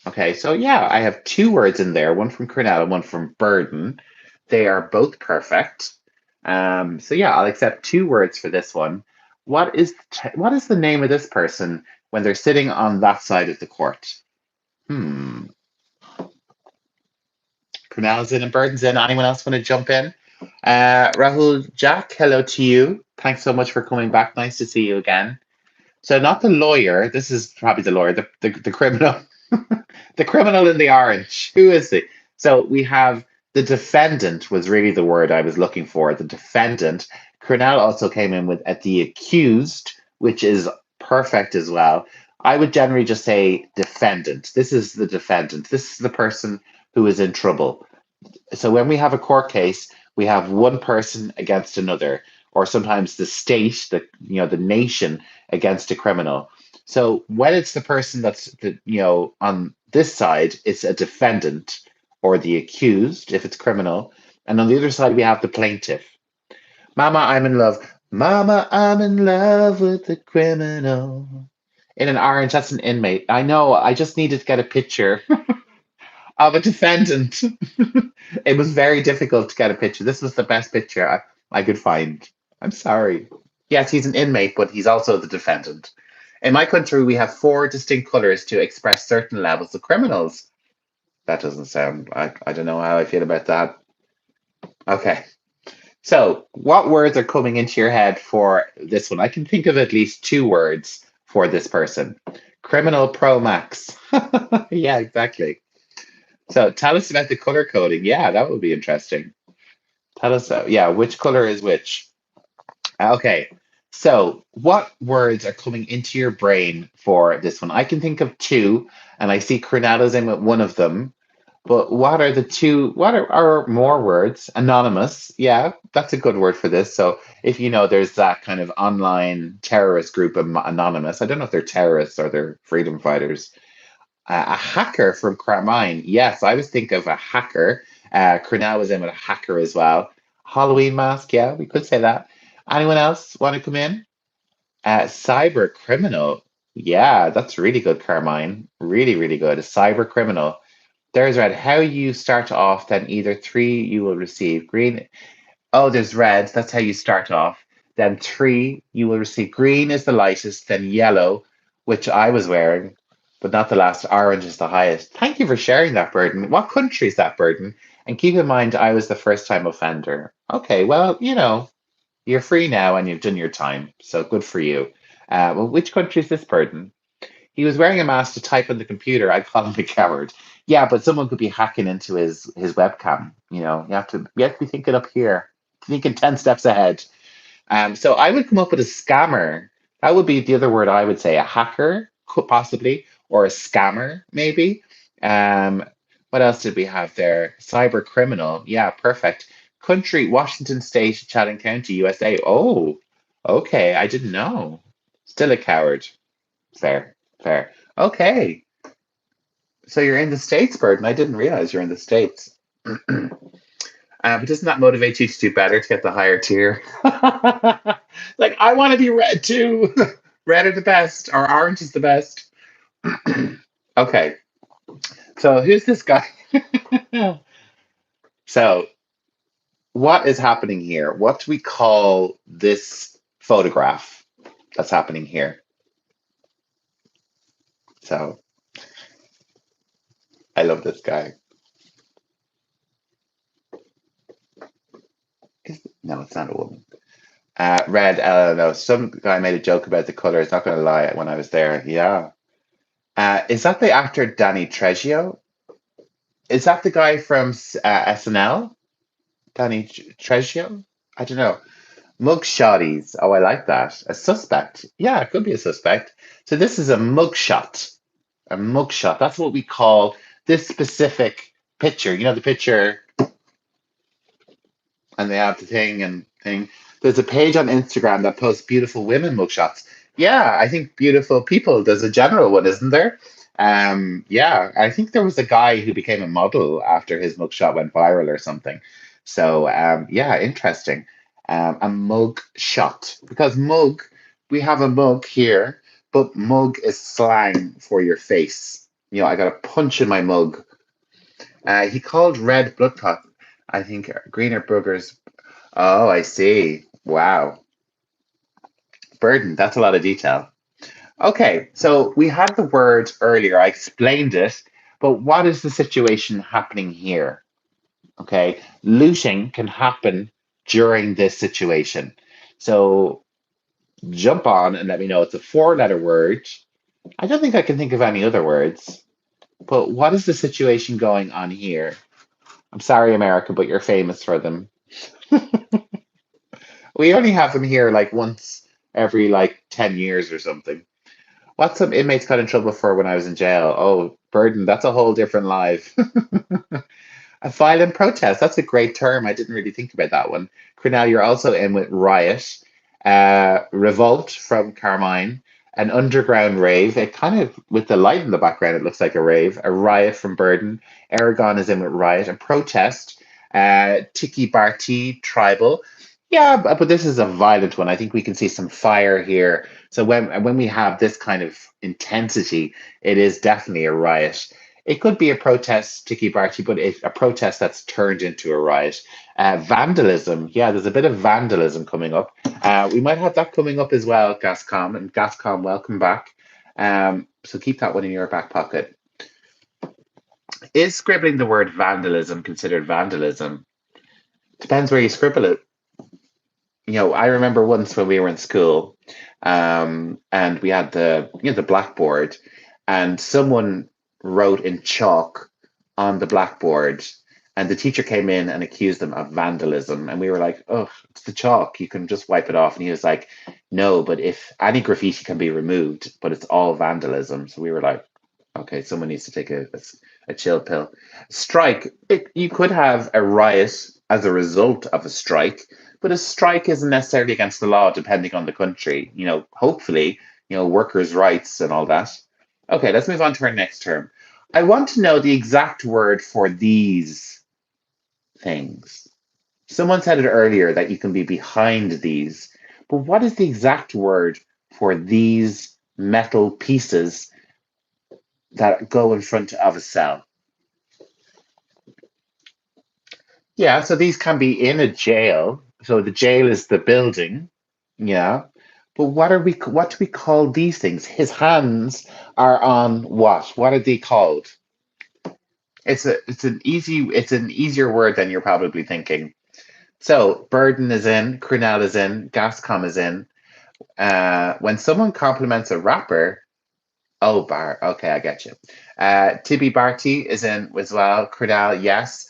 Okay, so yeah, I have two words in there, one from Cornell and one from Burden. They are both perfect. So yeah, I'll accept two words for this one. What is the name of this person when they're sitting on that side of the court? Hmm. Cornell's in and Burden's in. Anyone else want to jump in? Rahul Jack, hello to you. Thanks so much for coming back. Nice to see you again. So not the lawyer. This is probably the lawyer, the criminal. The criminal in the orange. Who is he? So we have the defendant was really the word I was looking for. The defendant. Cornell also came in with at the accused, which is perfect as well. I would generally just say defendant. This is the defendant. This is the person who is in trouble. So when we have a court case, we have one person against another, or sometimes the state, the nation against a criminal. So when it's the person that's on this side, it's a defendant or the accused if it's criminal, and on the other side we have the plaintiff. Mama, I'm in love. Mama, I'm in love with the criminal. In an orange, that's an inmate. I know. I just needed to get a picture of a defendant. It was very difficult to get a picture. This was the best picture I could find. I'm sorry. Yes, he's an inmate, but he's also the defendant. In my country, we have four distinct colors to express certain levels of criminals. That doesn't sound, I don't know how I feel about that. Okay. So, what words are coming into your head for this one? I can think of at least two words for this person. Criminal Pro Max. Yeah, exactly. So tell us about the color coding. Yeah, that would be interesting. Tell us, yeah, which color is which? Okay. So what words are coming into your brain for this one? I can think of two, and I see Cornell's in with one of them. But what are the two? Are more words? Anonymous. Yeah, that's a good word for this. So if there's that kind of online terrorist group, Anonymous. I don't know if they're terrorists or they're freedom fighters. A hacker from Carmine. Yes, I was thinking of a hacker. Cornell was in with a hacker as well. Halloween mask. Yeah, we could say that. Anyone else want to come in? Cyber criminal. Yeah, that's really good, Carmine. Really, really good. A cyber criminal. There's red. How you start off, then either three you will receive. Green. Oh, there's red. That's how you start off. Then three, you will receive green is the lightest, then yellow, which I was wearing, but not the last. Orange is the highest. Thank you for sharing that burden. What country is that burden? And keep in mind, I was the first time offender. Okay, well, you're free now and you've done your time. So good for you. Well, which country is this burden? He was wearing a mask to type on the computer. I'd call him a coward. Yeah, but someone could be hacking into his webcam. You have to be thinking up here, thinking 10 steps ahead. So I would come up with a scammer. That would be the other word I would say. A hacker, could possibly, or a scammer, maybe. Um, what else did we have there? Cyber criminal. Yeah, perfect. Country, Washington State, Chatham County, USA. Oh, okay. I didn't know. Still a coward. Fair, fair. Okay. So you're in the States, Burton. I didn't realize you're in the States. But doesn't that motivate you to do better to get the higher tier? Like, I want to be red too. Red are the best, or orange is the best. Okay, so who's this guy? So, what is happening here? What do we call this photograph that's happening here? So, I love this guy. No, it's not a woman. Red, I don't know. Some guy made a joke about the colors. Not going to lie, when I was there. Yeah. Is that the actor Danny Trejo? Is that the guy from SNL? Danny Trejo? I don't know. Mugshotties. Oh, I like that. A suspect. Yeah, it could be a suspect. So this is a mugshot. A mugshot. That's what we call this specific picture. You know, the picture, and they have the thing and thing. There's a page on Instagram that posts beautiful women mugshots. Yeah, I think beautiful people. There's a general one, isn't there? Yeah, I think there was a guy who became a model after his mugshot went viral or something. So yeah, interesting. A mug shot because mug, we have a mug here, but mug is slang for your face. I got a punch in my mug. He called red blood clots. I think greener boogers. Oh, I see. Wow. Burden. That's a lot of detail. Okay, so we had the word earlier. I explained it, but what is the situation happening here? Okay, looting can happen during this situation. So jump on and let me know. It's a four-letter word. I don't think I can think of any other words, but what is the situation going on here? I'm sorry, America, but you're famous for them. We only have them here like once every like 10 years or something. What some inmates got in trouble for when I was in jail? Oh, burden, that's a whole different life. A violent protest, that's a great term. I didn't really think about that one. Cornell, you're also in with riot, revolt from Carmine, an underground rave. It kind of, with the light in the background, it looks like a rave. A riot from Burden. Aragon is in with riot. A protest, Tiki Barty, tribal. Yeah, but this is a violent one. I think we can see some fire here. So when we have this kind of intensity, it is definitely a riot. It could be a protest, Tiki Barchi, but a protest that's turned into a riot. Vandalism, yeah, there's a bit of vandalism coming up. We might have that coming up as well, Gascom. And Gascom, welcome back. So keep that one in your back pocket. Is scribbling the word vandalism considered vandalism? Depends where you scribble it. I remember once when we were in school, and we had the blackboard, and someone wrote in chalk on the blackboard, and the teacher came in and accused them of vandalism, and we were like, "Oh, it's the chalk. You can just wipe it off." And he was like, "No, but if any graffiti can be removed, but it's all vandalism." So we were like, "Okay, someone needs to take a chill pill." Strike. You could have a riot as a result of a strike, but a strike isn't necessarily against the law, depending on the country. Hopefully, workers' rights and all that. Okay, let's move on to our next term. I want to know the exact word for these things. Someone said it earlier that you can be behind these, but what is the exact word for these metal pieces that go in front of a cell? Yeah, so these can be in a jail. So the jail is the building. Yeah. But what do we call these things? His hands are on what? What are they called? It's an easier word than you're probably thinking. So Burden is in, Crunel is in, Gascom is in. When someone compliments a rapper, oh, bar. Okay, I get you. Tibby Barty is in as well. Credal, yes.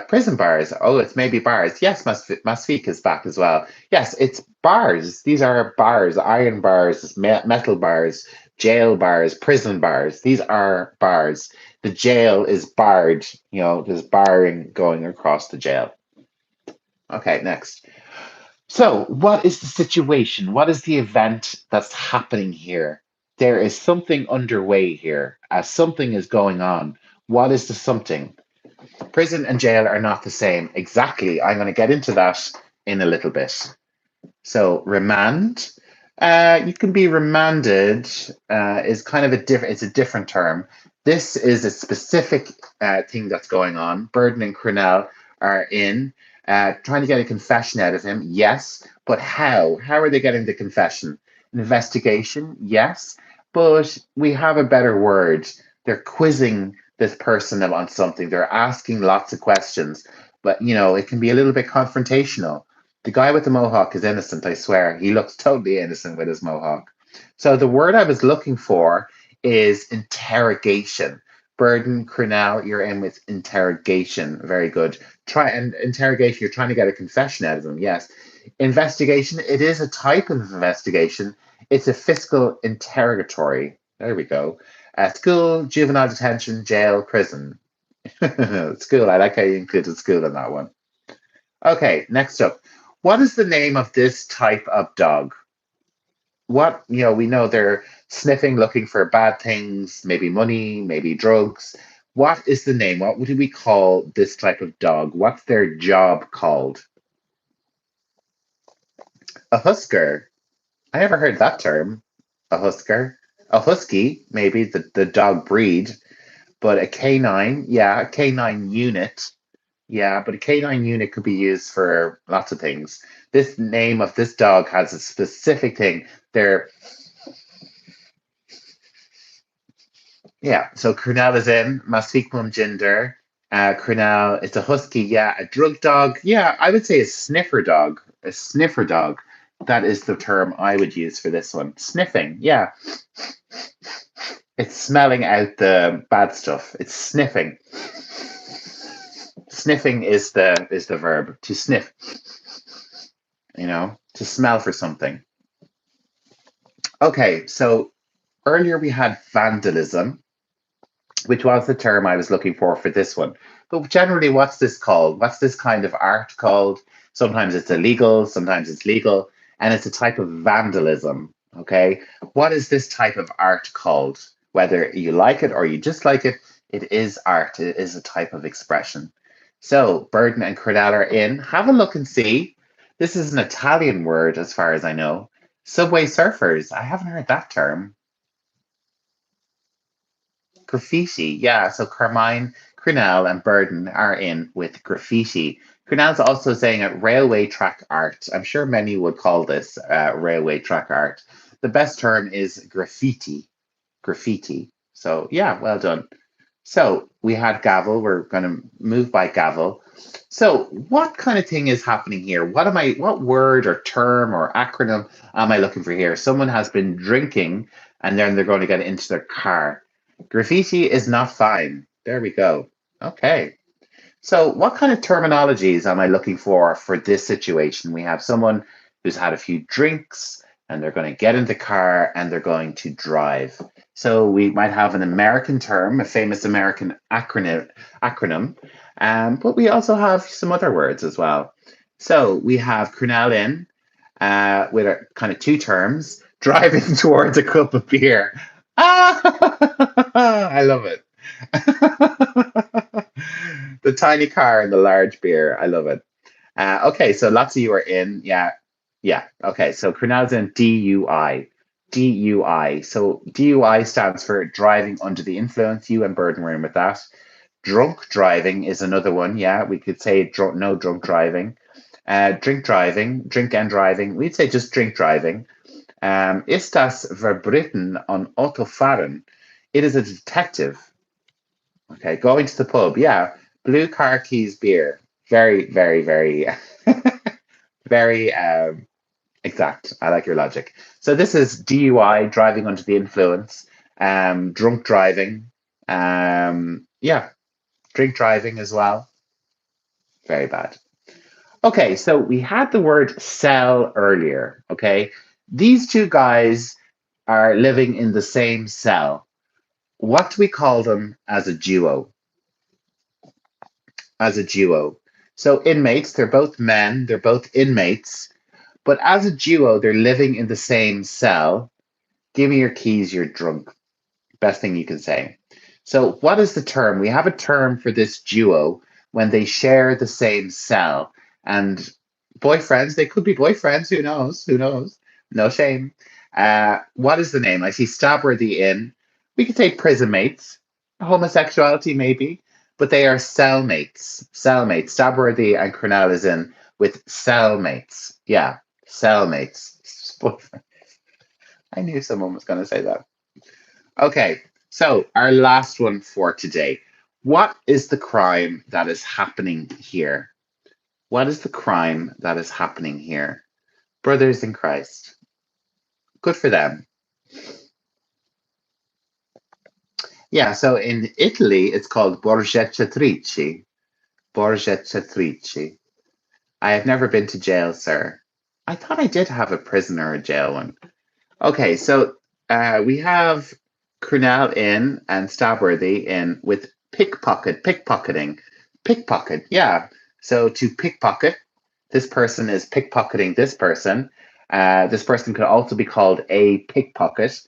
Prison bars. Oh, it's maybe bars. Yes, Masfik is back as well. Yes, it's bars. These are bars, iron bars, metal bars, jail bars, prison bars. These are bars. The jail is barred. There's barring going across the jail. Okay, next. So, what is the situation? What is the event that's happening here? There is something underway here, as something is going on. What is the something? Prison and jail are not the same. Exactly. I'm going to get into that in a little bit. So remand, you can be remanded is kind of a different. It's a different term. This is a specific thing that's going on. Burden and Cornell are in trying to get a confession out of him. Yes, but how? How are they getting the confession? An investigation. Yes, but we have a better word. They're quizzing this person on something. They're asking lots of questions, but it can be a little bit confrontational. The guy with the mohawk is innocent, I swear. He looks totally innocent with his mohawk. So the word I was looking for is interrogation. Burden, Cornell, you're in with interrogation. Very good. Try and interrogation, you're trying to get a confession out of them. Yes. Investigation, it is a type of investigation. It's a fiscal interrogatory. There we go. School, juvenile detention, jail, prison. School, I like how you included school in that one. Okay, next up. What is the name of this type of dog? We know they're sniffing, looking for bad things, maybe money, maybe drugs. What is the name? What would we call this type of dog? What's their job called? A husker. I never heard that term. A husker. A husky, maybe the dog breed, but a canine, yeah, a canine unit. Yeah, but a canine unit could be used for lots of things. This name of this dog has a specific thing. They're Yeah, so Cornell is in, Masfikmum gender. Cornell, it's a husky, yeah, a drug dog. Yeah, I would say a sniffer dog. A sniffer dog. That is the term I would use for this one. Sniffing, yeah. It's smelling out the bad stuff. It's sniffing. Sniffing is the verb. To sniff, to smell for something. Okay, so earlier we had vandalism, which was the term I was looking for this one. But generally, what's this called? What's this kind of art called? Sometimes it's illegal, sometimes it's legal, and it's a type of vandalism. Okay. What is this type of art called? Whether you like it or you dislike it, it is art. It is a type of expression. So, Burden and Credal are in. Have a look and see. This is an Italian word, as far as I know. Subway surfers. I haven't heard that term. Graffiti, yeah. So Carmine, Crinell, and Burden are in with graffiti. Crinell's also saying it railway track art. I'm sure many would call this railway track art. The best term is graffiti. Graffiti. So yeah, well done. So we had gavel. We're going to move by gavel. So what kind of thing is happening here? What word or term or acronym am I looking for here? Someone has been drinking and then they're going to get into their car. Graffiti is not fine. There we go. Okay. So, what kind of terminologies am I looking for this situation? We have someone who's had a few drinks and they're going to get in the car and they're going to drive. So, we might have an American term, a famous American acronym, but we also have some other words as well. So, we have Cornell in with a, kind of two terms driving towards a cup of beer. Ah, I love it. The tiny car and the large beer. I love it. Okay, so lots of you are in. Yeah, yeah. Okay, so Cornell's in DUI. DUI. So DUI stands for driving under the influence. You and Burden were in with that. Drunk driving is another one. Yeah, we could say no drunk driving. Drink and driving. We'd say just drink driving. Ist das Verbrechen on Autofahren? It is a detective. Okay, going to the pub. Yeah, blue car keys beer. Very, very, very, very Exact. I like your logic. So this is DUI, driving under the influence, drunk driving, yeah, drink driving as well. Very bad. Okay, so we had the word cell earlier. Okay, these two guys are living in the same cell. What do we call them as a duo? As a duo. So inmates, they're both men, they're both inmates, but as a duo, they're living in the same cell. Give me your keys, you're drunk. Best thing you can say. So, what is the term? We have a term for this duo when they share the same cell. And boyfriends, they could be boyfriends. Who knows? Who knows? No shame. What is the name? I see Stabworthy in. We could say prison mates. Homosexuality, maybe. But they are cellmates. Cellmates. Stabworthy and Cornell is in with cellmates. Yeah, cellmates. I knew someone was going to say that. Okay, so our last one for today. What is the crime that is happening here? What is the crime that is happening here? Brothers in Christ. Good for them. Yeah, so in Italy, it's called borghettatrici. Borghettatrici. I have never been to jail, sir. I thought I did have a prison or a jail one. Okay, so we have Cornell in and Stabworthy in with pickpocketing. Pickpocket, yeah. So to pickpocket, this person is pickpocketing this person. This person could also be called a pickpocket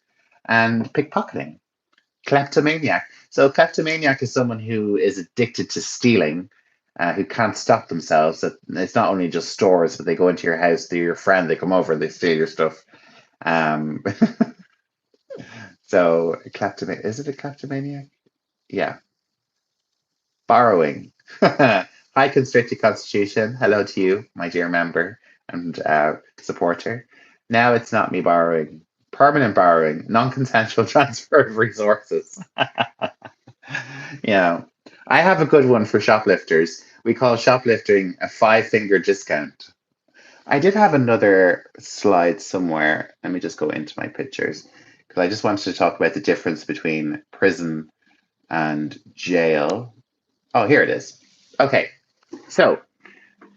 and pickpocketing. Kleptomaniac. So a kleptomaniac is someone who is addicted to stealing, who can't stop themselves. That it's not only just stores, but they go into your house, they're your friend, they come over, they steal your stuff. Um, so kleptomania, is it a kleptomaniac? Yeah, borrowing. Hi, constricted constitution. Hello to you, my dear member and supporter. Now it's not me borrowing. Permanent borrowing, non-consensual transfer of resources. Yeah, I have a good one for shoplifters. We call shoplifting a five-finger discount. I did have another slide somewhere. Let me just go into my pictures because I just wanted to talk about the difference between prison and jail. Oh, here it is. Okay, so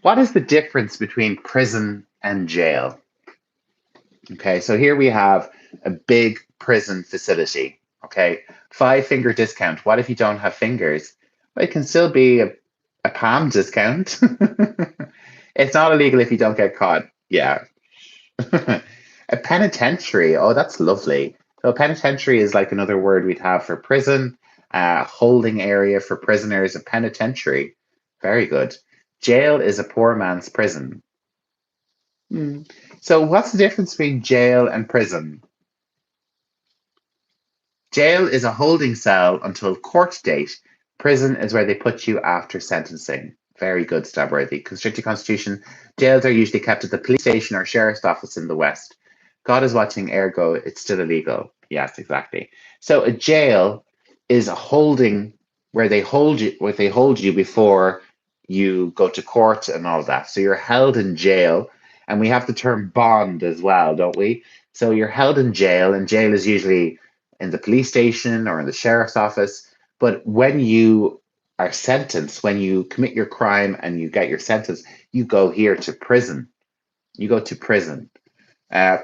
what is the difference between prison and jail? Okay, so here we have a big prison facility. Okay, five-finger discount. What if you don't have fingers? Well, it can still be a palm discount. It's not illegal if you don't get caught. Yeah, a penitentiary. Oh, that's lovely. So a penitentiary is like another word we'd have for prison, holding area for prisoners, a penitentiary. Very good. Jail is a poor man's prison. Hmm. So what's the difference between jail and prison? Jail is a holding cell until court date. Prison is where they put you after sentencing. Very good, Stabworthy. Constricted constitution. Jails are usually kept at the police station or sheriff's office in the West. God is watching, ergo, it's still illegal. Yes, exactly. So a jail is a holding where they hold you before you go to court and all that. So you're held in jail, and we have the term bond as well, don't we? So you're held in jail, and jail is usually in the police station or in the sheriff's office. But when you are sentenced, when you commit your crime and you get your sentence, you go here to prison. You go to prison.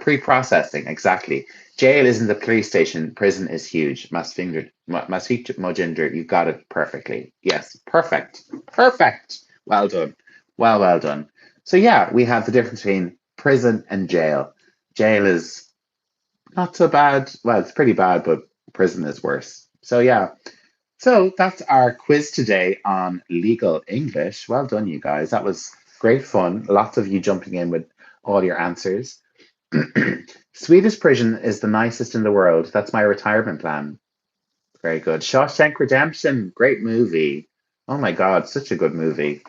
Pre-processing, exactly. Jail isn't the police station. Prison is huge. Mojinder, you got it perfectly. Yes, perfect. Perfect. Well done. Well done. So yeah, we have the difference between prison and jail. Jail is not so bad. Well, it's pretty bad, but prison is worse. So yeah. So that's our quiz today on legal English. Well done, you guys. That was great fun. Lots of you jumping in with all your answers. Swedish prison is the nicest in the world. That's my retirement plan. Very good. Shawshank Redemption, great movie. Oh my God, such a good movie.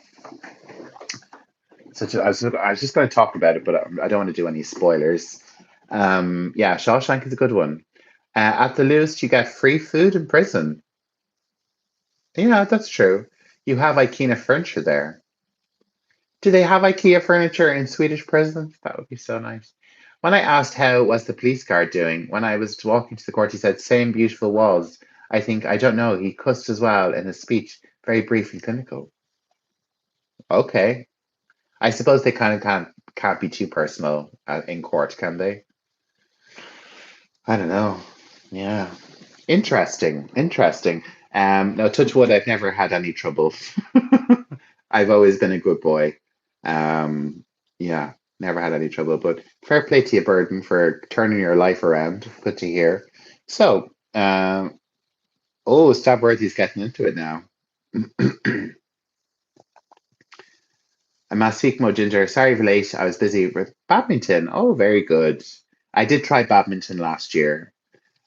I was just going to talk about it, but I don't want to do any spoilers. Yeah, Shawshank is a good one. At the Lewis, you get free food in prison. Yeah, that's true. You have IKEA furniture there. Do they have IKEA furniture in Swedish prisons? That would be so nice. When I asked how was the police guard doing, when I was walking to the court, he said, same beautiful walls. I think, I don't know, he cussed as well in his speech, very brief and clinical. Okay. I suppose they kind of can't be too personal in court, can they? I don't know. Yeah. Interesting. Interesting. No, touch wood, I've never had any trouble. I've always been a good boy. Um, yeah, never had any trouble. But fair play to you, Burden, for turning your life around. Good to hear. So, oh, Stabworthy's getting into it now. I'm Masik Ginger. Sorry for late. I was busy with badminton. Oh, very good. I did try badminton last year.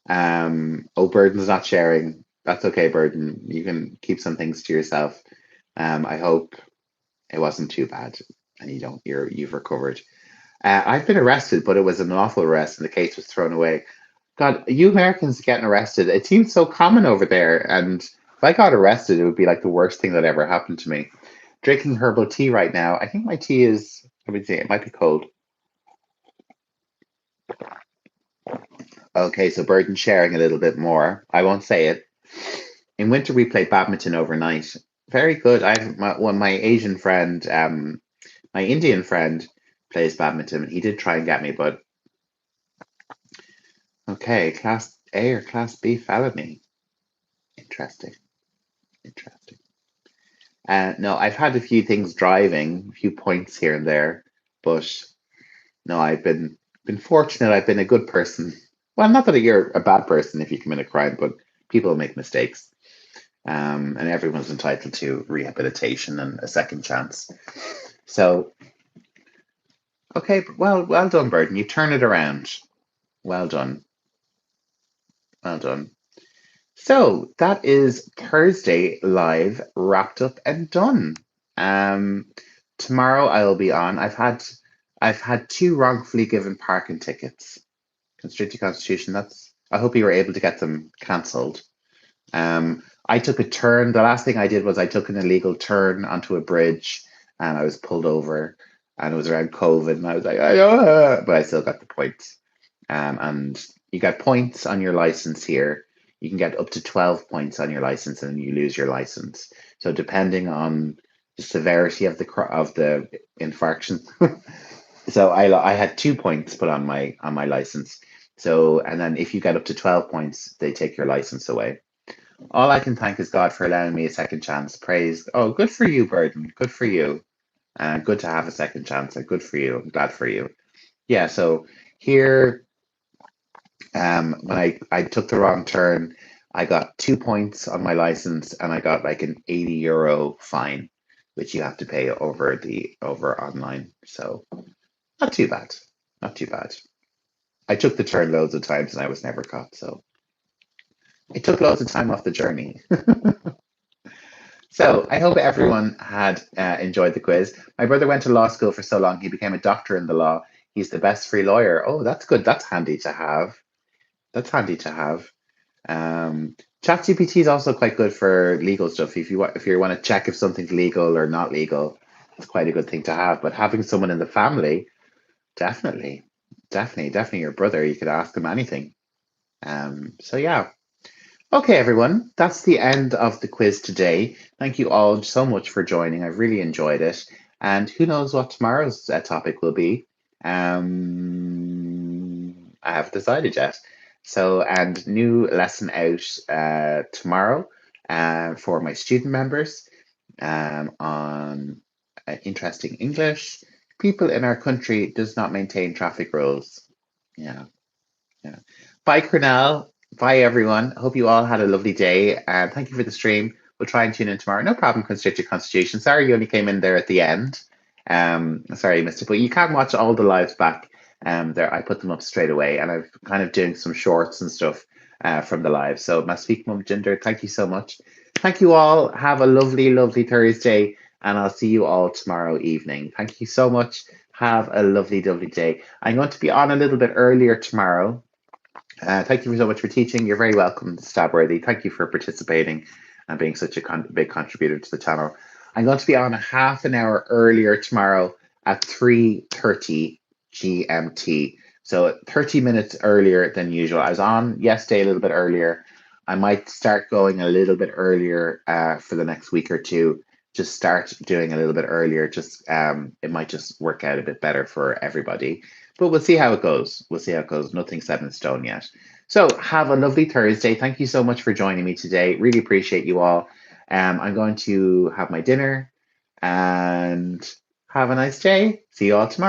Oh, Burden's not sharing. That's okay, Burden. You can keep some things to yourself. I hope it wasn't too bad and you've recovered. I've been arrested, but it was an awful arrest and the case was thrown away. God, you Americans getting arrested, it seems so common over there. And if I got arrested, it would be like the worst thing that ever happened to me. Drinking herbal tea right now. I think my tea is, let me see, it might be cold. Okay, so Burden sharing a little bit more. I won't say it. In winter, we played badminton overnight. Very good. My Asian friend, my Indian friend, plays badminton. He did try and get me, but okay, Class A or Class B felony. Interesting. Interesting. No, I've had a few things driving, a few points here and there, but no, I've been fortunate. I've been a good person. Well, not that you're a bad person if you commit a crime, but people make mistakes. And everyone's entitled to rehabilitation and a second chance. So, okay, well done, Burden. You turn it around. Well done, well done. So that is Thursday live wrapped up and done. Um, Tomorrow I'll be on. I've had two wrongfully given parking tickets. Constricted Constitution. I hope you were able to get them cancelled. I took a turn. The last thing I did was I took an illegal turn onto a bridge and I was pulled over and it was around COVID and I was like, but I still got the points. And you get points on your license here. You can get up to 12 points on your license and you lose your license. So depending on the severity of the infraction. So I had 2 points put on my license. So and then if you get up to 12 points, they take your license away. All I can thank is God for allowing me a second chance. Praise. Oh, good for you, Burden. Good for you. Good to have a second chance. And good for you. I'm glad for you. Yeah. So here, when I took the wrong turn, I got 2 points on my license, and I got like an €80 fine, which you have to pay over online. So not too bad. Not too bad. I took the turn loads of times, and I was never caught. So it took loads of time off the journey. So I hope everyone had enjoyed the quiz. My brother went to law school for so long, he became a doctor in the law. He's the best free lawyer. Oh, that's good. That's handy to have. That's handy to have. ChatGPT is also quite good for legal stuff. If you want to check if something's legal or not legal, it's quite a good thing to have. But having someone in the family, definitely, definitely your brother. You could ask him anything. So yeah. Okay, everyone, that's the end of the quiz today. Thank you all so much for joining. I've really enjoyed it. And who knows what tomorrow's topic will be? I haven't decided yet. So, and new lesson out tomorrow for my student members on interesting English. People in our country does not maintain traffic rules. Yeah, yeah. Bye, Cornell. Bye, everyone. Hope you all had a lovely day. And thank you for the stream. We'll try and tune in tomorrow. No problem, Constricted Constitution. Sorry you only came in there at the end. Sorry you missed it, but you can watch all the lives back. There, I put them up straight away, and I've kind of doing some shorts and stuff from the live. So, Maspeak Mum Ginger, thank you so much. Thank you all. Have a lovely, lovely Thursday, and I'll see you all tomorrow evening. Thank you so much. Have a lovely, lovely day. I'm going to be on a little bit earlier tomorrow. Thank you so much for teaching. You're very welcome, Stabworthy. Thank you for participating and being such a big contributor to the channel. I'm going to be on a half an hour earlier tomorrow at 3:30 GMT. So 30 minutes earlier than usual. I was on yesterday a little bit earlier. I might start going a little bit earlier for the next week or two. Just start doing a little bit earlier. Just it might just work out a bit better for everybody. But we'll see how it goes. We'll see how it goes. Nothing's set in stone yet. So have a lovely Thursday. Thank you so much for joining me today. Really appreciate you all. I'm going to have my dinner and have a nice day. See you all tomorrow.